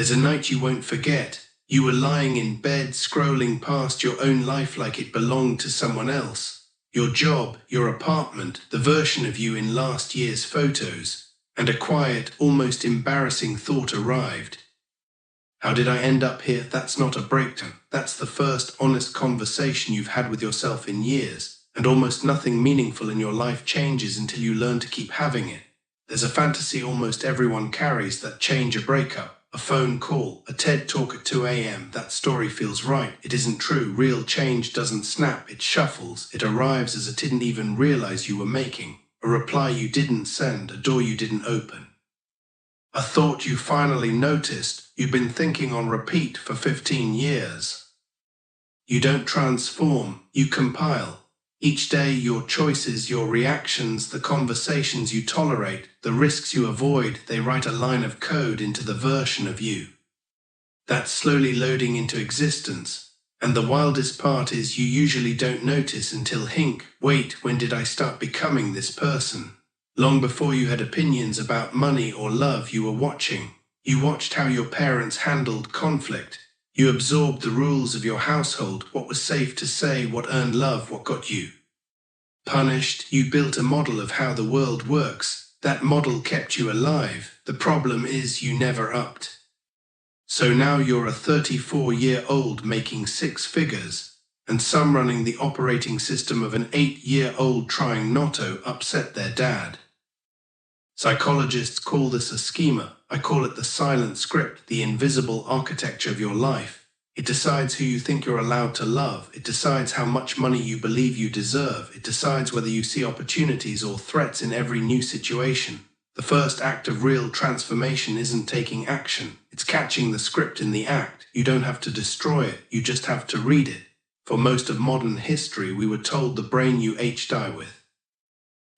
There's a night you won't forget. You were lying in bed, scrolling past your own life like it belonged to someone else. Your job, your apartment, the version of you in last year's photos. And a quiet, almost embarrassing thought arrived. How did I end up here? That's not a breakdown. That's the first honest conversation you've had with yourself in years. And almost nothing meaningful in your life changes until you learn to keep having it. There's a fantasy almost everyone carries that change, a breakup, a phone call, a TED talk at 2 a.m. That story feels right. It isn't true. Real change doesn't snap. It shuffles. It arrives as it didn't even realize you were making. A reply you didn't send. A door you didn't open. A thought you finally noticed you've been thinking on repeat for 15 years. You don't transform. You compile. Each day, your choices, your reactions, the conversations you tolerate, the risks you avoid, they write a line of code into the version of you. That's slowly loading into existence. And the wildest part is you usually don't notice until wait, when did I start becoming this person? Long before you had opinions about money or love, you were watching. You watched how your parents handled conflict. You absorbed the rules of your household, what was safe to say, what earned love, what got you punished. You built a model of how the world works. That model kept you alive. The problem is you never upped. So now you're a 34-year-old making 6 figures, and some running the operating system of an 8-year-old trying not to upset their dad. Psychologists call this a schema. I call it the silent script, the invisible architecture of your life. It decides who you think you're allowed to love. It decides how much money you believe you deserve. It decides whether you see opportunities or threats in every new situation. The first act of real transformation isn't taking action. It's catching the script in the act. You don't have to destroy it. You just have to read it. For most of modern history, we were told the brain you die with.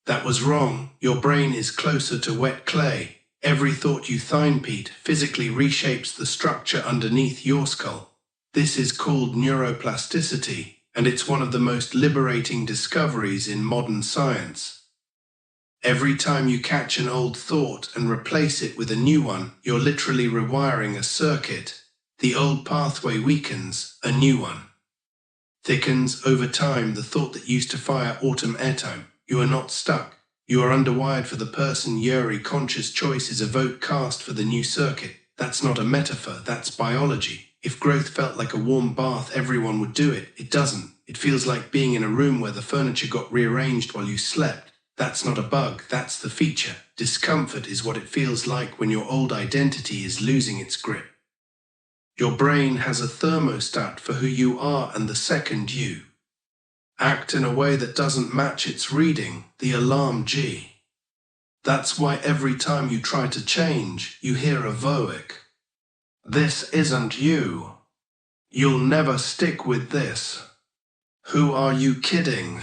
That was wrong. Your brain is closer to wet clay. Every thought you thinepeat physically reshapes the structure underneath your skull. This is called neuroplasticity, and it's one of the most liberating discoveries in modern science. Every time you catch an old thought and replace it with a new one, you're literally rewiring a circuit. The old pathway weakens, a new one thickens. Over time. The thought that used to fire autumn airtime. You are not stuck. You are underwired for the person. Yuri conscious choice is a vote cast for the new circuit. That's not a metaphor, that's biology. If growth felt like a warm bath, everyone would do it. It doesn't. It feels like being in a room where the furniture got rearranged while you slept. That's not a bug, that's the feature. Discomfort is what it feels like when your old identity is losing its grip. Your brain has a thermostat for who you are, and the second you act in a way that doesn't match its reading, the alarm G. That's why every time you try to change, you hear a voice. This isn't you. You'll never stick with this. Who are you kidding?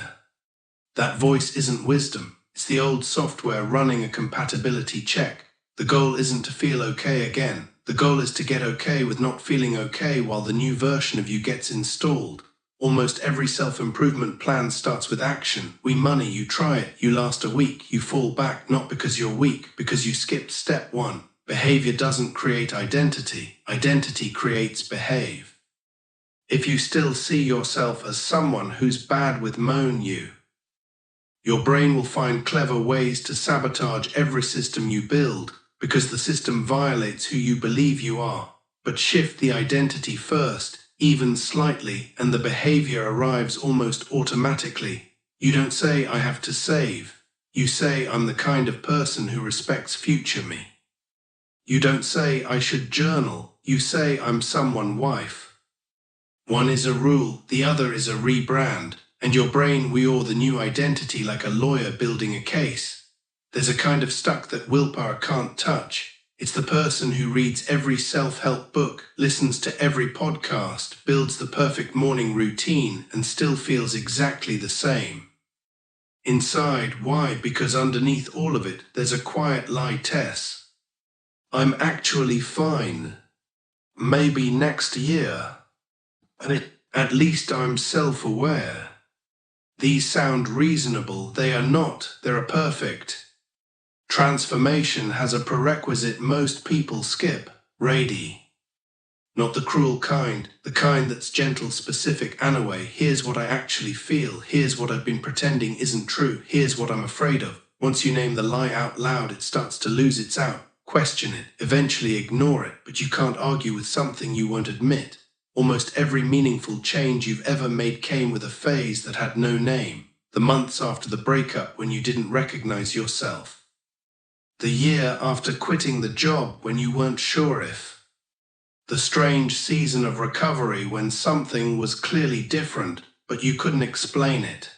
That voice isn't wisdom. It's the old software running a compatibility check. The goal isn't to feel okay again. The goal is to get okay with not feeling okay while the new version of you gets installed. Almost every self-improvement plan starts with action. Money, you try it, you last a week, you fall back, not because you're weak, because you skipped step 1. Behavior doesn't create identity. Identity creates behave. If you still see yourself as someone who's bad with your brain will find clever ways to sabotage every system you build, because the system violates who you believe you are. But shift the identity first, even slightly, and the behavior arrives almost automatically. You don't say, I have to save. You say, I'm the kind of person who respects future me. You don't say, I should journal. You say, I'm someone wife. One is a rule, the other is a rebrand, and your brain or the new identity like a lawyer building a case. There's a kind of stuck that willpower can't touch. It's the person who reads every self-help book, listens to every podcast, builds the perfect morning routine, and still feels exactly the same inside. Why? Because underneath all of it, there's a quiet lie. Tess, I'm actually fine. Maybe next year. And at least I'm self-aware. These sound reasonable. They are not. They're perfect. Transformation has a prerequisite most people skip. Ready. Not the cruel kind, the kind that's gentle, specific, and away. Here's what I actually feel. Here's what I've been pretending isn't true. Here's what I'm afraid of. Once you name the lie out loud, it starts to lose its out. Question it, eventually ignore it, but you can't argue with something you won't admit. Almost every meaningful change you've ever made came with a phase that had no name. The months after the breakup when you didn't recognize yourself. The year after quitting the job when you weren't sure if. The strange season of recovery when something was clearly different, but you couldn't explain it.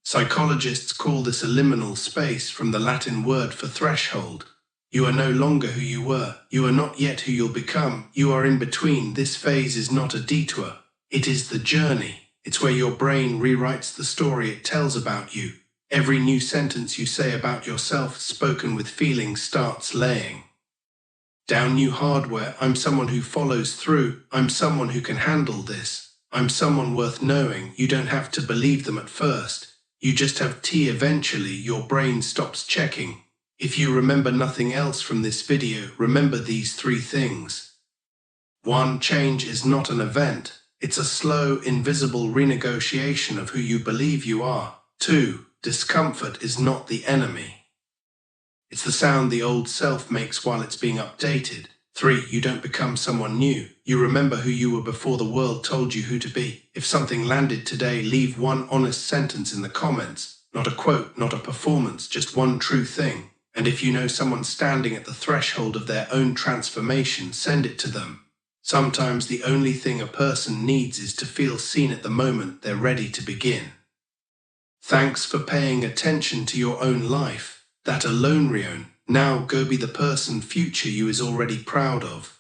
Psychologists call this a liminal space, from the Latin word for threshold. You are no longer who you were. You are not yet who you'll become. You are in between. This phase is not a detour. It is the journey. It's where your brain rewrites the story it tells about you. Every new sentence you say about yourself, spoken with feeling, starts laying down new hardware. I'm someone who follows through. I'm someone who can handle this. I'm someone worth knowing. You don't have to believe them at first. You just have to. Eventually, your brain stops checking. If you remember nothing else from this video, remember these 3 things. 1. Change is not an event. It's a slow, invisible renegotiation of who you believe you are. 2. Discomfort is not the enemy. It's the sound the old self makes while it's being updated. 3. You don't become someone new. You remember who you were before the world told you who to be. If something landed today, leave one honest sentence in the comments. Not a quote, not a performance, just one true thing. And if you know someone standing at the threshold of their own transformation, send it to them. Sometimes the only thing a person needs is to feel seen at the moment they're ready to begin. Thanks for paying attention to your own life. That alone, Rion. Now go be the person future you is already proud of.